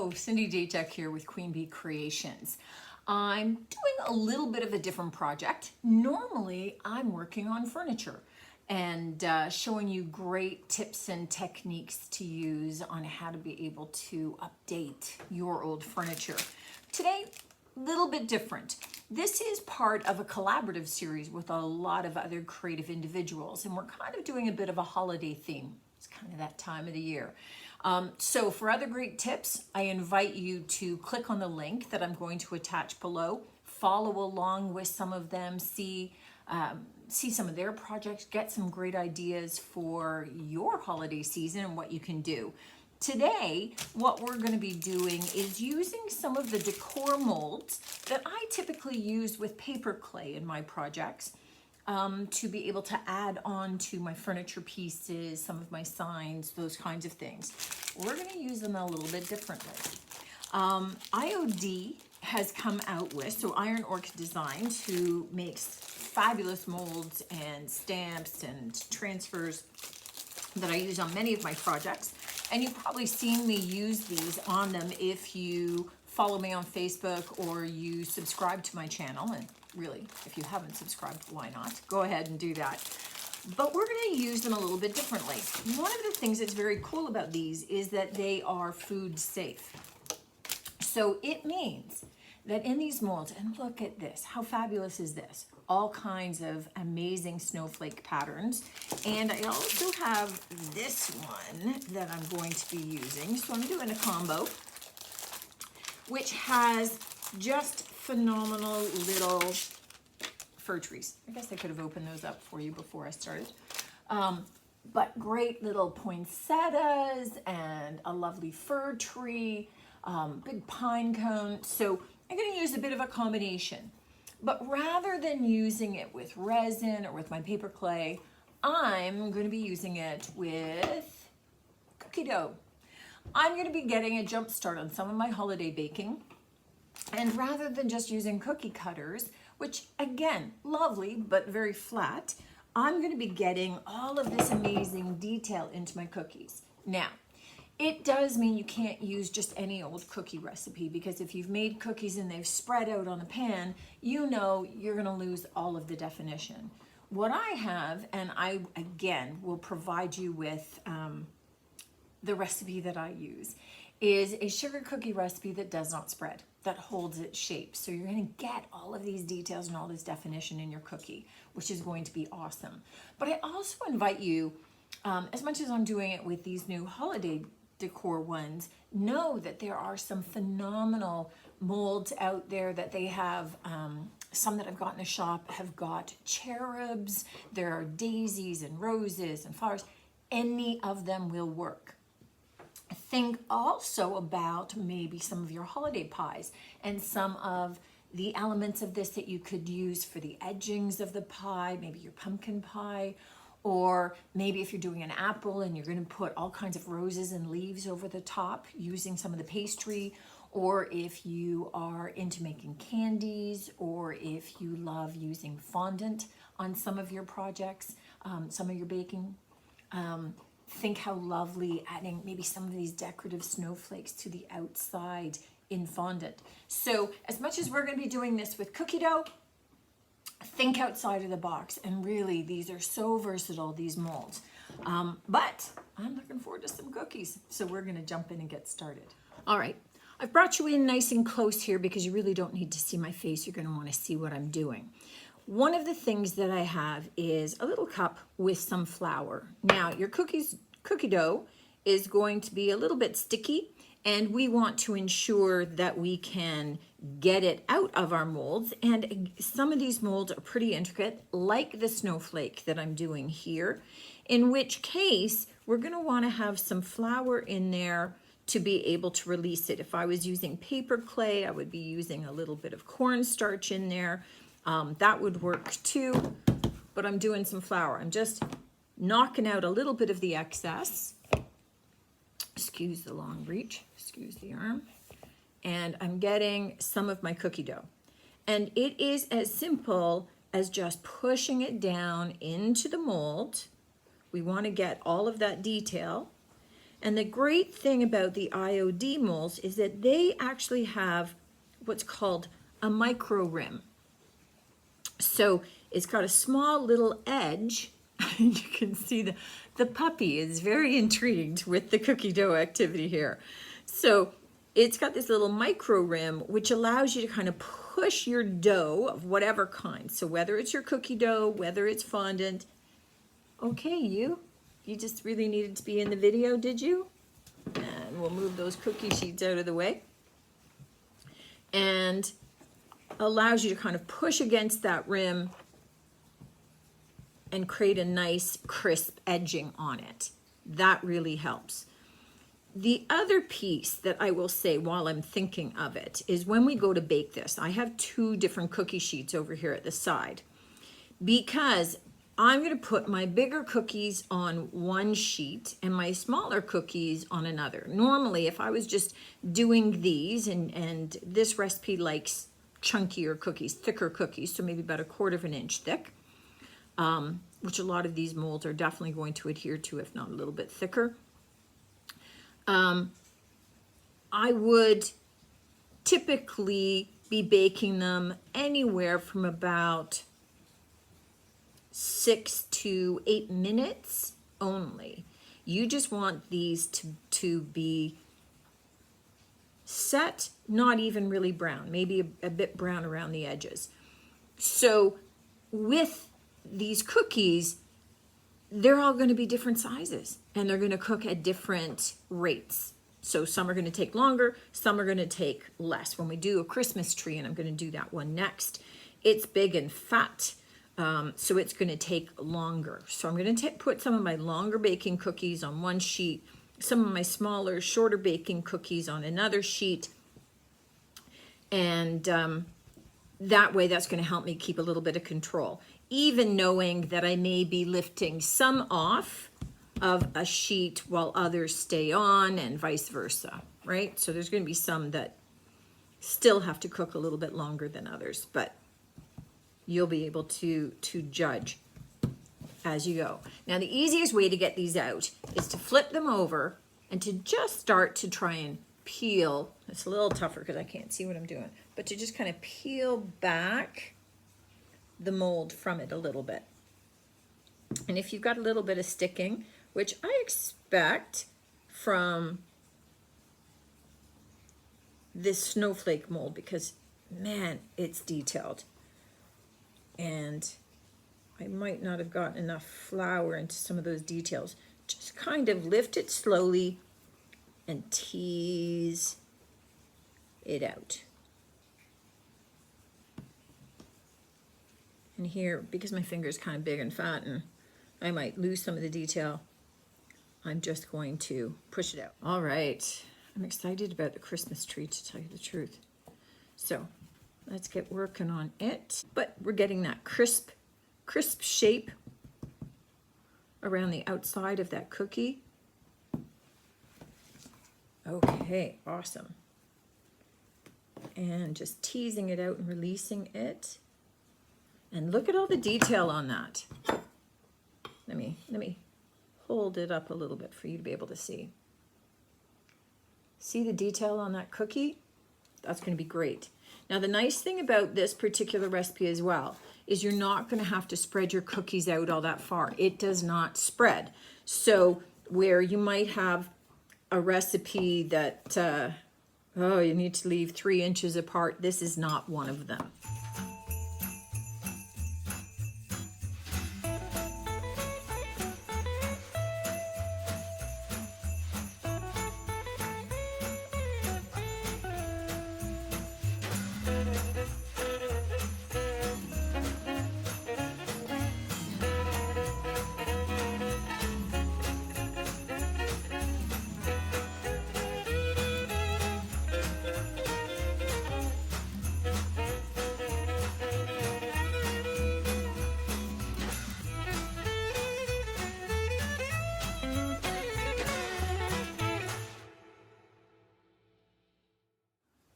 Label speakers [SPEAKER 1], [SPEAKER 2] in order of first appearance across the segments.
[SPEAKER 1] Hello, Cindy Jacek here with Queen Bee Creations. I'm doing a little bit of a different project. Normally, I'm working on furniture and showing you great tips and techniques to use on how to be able to update your old furniture. Today, a little bit different. This is part of a collaborative series with a lot of other creative individuals, and we're kind of doing a bit of a holiday theme. It's kind of that time of the year. So for other great tips, I invite you to click on the link that I'm going to attach below, follow along with some of them, see some of their projects, get some great ideas for your holiday season and what you can do. Today, what we're going to be doing is using some of the decor molds that I typically use with paper clay in my projects. To be able to add on to my furniture pieces, some of my signs, those kinds of things. We're going to use them a little bit differently. IOD has come out with, so Iron Orchid Designs, who makes fabulous molds and stamps and transfers that I use on many of my projects. And you've probably seen me use these on them if you follow me on Facebook or you subscribe to my channel. And really, if you haven't subscribed, why not? Go ahead and do that. But we're going to use them a little bit differently. One of the things that's very cool about these is that they are food safe. So it means that in these molds, and look at this, how fabulous is this? All kinds of amazing snowflake patterns. And I also have this one that I'm going to be using. So I'm doing a combo, which has just phenomenal little fir trees. I guess I could have opened those up for you before I started. But great little poinsettias and a lovely fir tree, big pine cone. So I'm going to use a bit of a combination. But rather than using it with resin or with my paper clay, I'm going to be using it with cookie dough. I'm going to be getting a jump start on some of my holiday baking. And rather than just using cookie cutters, which again, lovely, but very flat, I'm going to be getting all of this amazing detail into my cookies. Now, it does mean you can't use just any old cookie recipe, because if you've made cookies and they've spread out on a pan, you know you're going to lose all of the definition. What I have, and I again will provide you with the recipe that I use, is a sugar cookie recipe that does not spread, that holds its shape. So you're going to get all of these details and all this definition in your cookie, which is going to be awesome. But I also invite you, as much as I'm doing it with these new holiday decor ones, know that there are some phenomenal molds out there that they have. Some that I've got in the shop have got cherubs, there are daisies and roses and flowers. Any of them will work. Think also about maybe some of your holiday pies and some of the elements of this that you could use for the edgings of the pie, maybe your pumpkin pie, or maybe if you're doing an apple and you're going to put all kinds of roses and leaves over the top using some of the pastry, or if you are into making candies, or if you love using fondant on some of your projects, some of your baking. Think how lovely adding maybe some of these decorative snowflakes to the outside in fondant. So as much as we're going to be doing this with cookie dough, think outside of the box. And really, these are so versatile, these molds. But I'm looking forward to some cookies. So we're going to jump in and get started. All right. I've brought you in nice and close here because you really don't need to see my face. You're going to want to see what I'm doing. One of the things that I have is a little cup with some flour. Now, your cookie dough is going to be a little bit sticky, and we want to ensure that we can get it out of our molds. And some of these molds are pretty intricate, like the snowflake that I'm doing here, in which case we're going to want to have some flour in there to be able to release it. If I was using paper clay, I would be using a little bit of cornstarch in there. That would work too, but I'm doing some flour. I'm just knocking out a little bit of the excess. Excuse the long reach, excuse the arm. And I'm getting some of my cookie dough. And it is as simple as just pushing it down into the mold. We want to get all of that detail. And the great thing about the IOD molds is that they actually have what's called a micro rim. So it's got a small little edge. You can see the puppy is very intrigued with the cookie dough activity here. So it's got this little micro rim, which allows you to kind of push your dough of whatever kind. So whether it's your cookie dough, whether it's fondant. Okay, you just really needed to be in the video, did you? And we'll move those cookie sheets out of the way. And allows you to kind of push against that rim and create a nice crisp edging on it. That really helps. The other piece that I will say while I'm thinking of it is when we go to bake this, I have 2 different cookie sheets over here at the side because I'm going to put my bigger cookies on one sheet and my smaller cookies on another. Normally, if I was just doing these, and this recipe likes chunkier cookies, thicker cookies, so maybe about 1/4 of an inch thick, which a lot of these molds are definitely going to adhere to, if not a little bit thicker. I would typically be baking them anywhere from about 6 to 8 minutes only. You just want these to be set, not even really brown, maybe a bit brown around the edges. So with these cookies, they're all going to be different sizes and they're going to cook at different rates. So some are going to take longer, some are going to take less. When we do a Christmas tree, and I'm going to do that one next, it's big and fat, so it's going to take longer. So I'm going to put some of my longer baking cookies on one sheet, some of my smaller, shorter baking cookies on another sheet, and that way that's going to help me keep a little bit of control, even knowing that I may be lifting some off of a sheet while others stay on, and vice versa, right? So there's going to be some that still have to cook a little bit longer than others, but you'll be able to judge as you go. Now, the easiest way to get these out is to flip them over and to just start to try and peel. It's a little tougher because I can't see what I'm doing, but to just kind of peel back the mold from it a little bit. And if you've got a little bit of sticking, which I expect from this snowflake mold, because man, it's detailed. And I might not have gotten enough flour into some of those details. Just kind of lift it slowly and tease it out. And here, because my finger is kind of big and fat and I might lose some of the detail, I'm just going to push it out. All right, I'm excited about the Christmas tree, to tell you the truth. So let's get working on it. But we're getting that crisp shape around the outside of that cookie. Okay, awesome. And just teasing it out and releasing it. And look at all the detail on that. Let me hold it up a little bit for you to be able to see. See the detail on that cookie? That's going to be great. Now, the nice thing about this particular recipe as well is you're not going to have to spread your cookies out all that far. It does not spread. So where you might have a recipe that, you need to leave 3 inches apart, this is not one of them.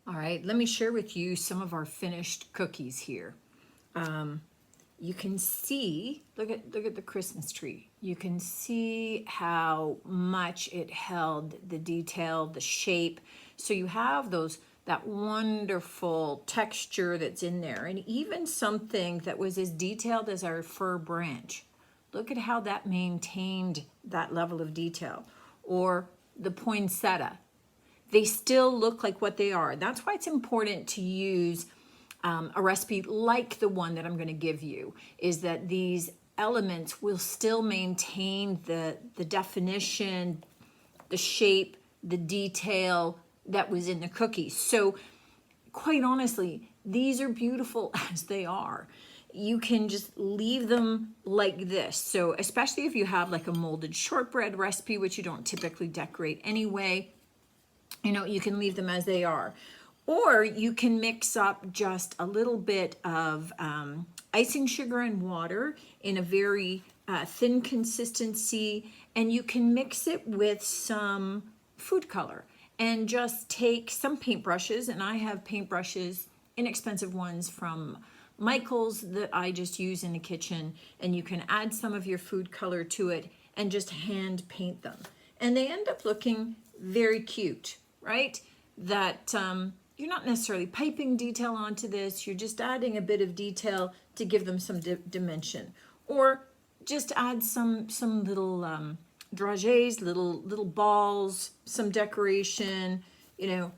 [SPEAKER 1] All right, let me share with you some of our finished cookies here. you can see, look at the Christmas tree. You can see how much it held the detail, the shape. So you have that wonderful texture that's in there, and even something that was as detailed as our fir branch. Look at how that maintained that level of detail. Or the poinsettia. They still look like what they are. That's why it's important to use a recipe like the one that I'm going to give you, is that these elements will still maintain the definition, the shape, the detail that was in the cookie. So quite honestly, these are beautiful as they are. You can just leave them like this. So especially if you have like a molded shortbread recipe, which you don't typically decorate anyway, you know, you can leave them as they are. Or you can mix up just a little bit of icing sugar and water in a very thin consistency, and you can mix it with some food color and just take some paintbrushes, and I have paintbrushes, inexpensive ones from Michael's that I just use in the kitchen, and you can add some of your food color to it and just hand paint them. And they end up looking very cute, right? That you're not necessarily piping detail onto this, you're just adding a bit of detail to give them some dimension. Or just add some little dragées, little balls, some decoration, you know,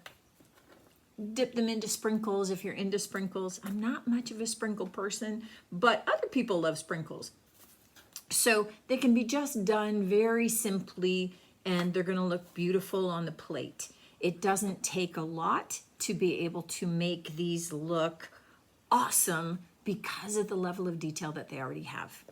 [SPEAKER 1] dip them into sprinkles if you're into sprinkles. I'm not much of a sprinkle person, but other people love sprinkles. So they can be just done very simply, and they're going to look beautiful on the plate. It doesn't take a lot to be able to make these look awesome because of the level of detail that they already have.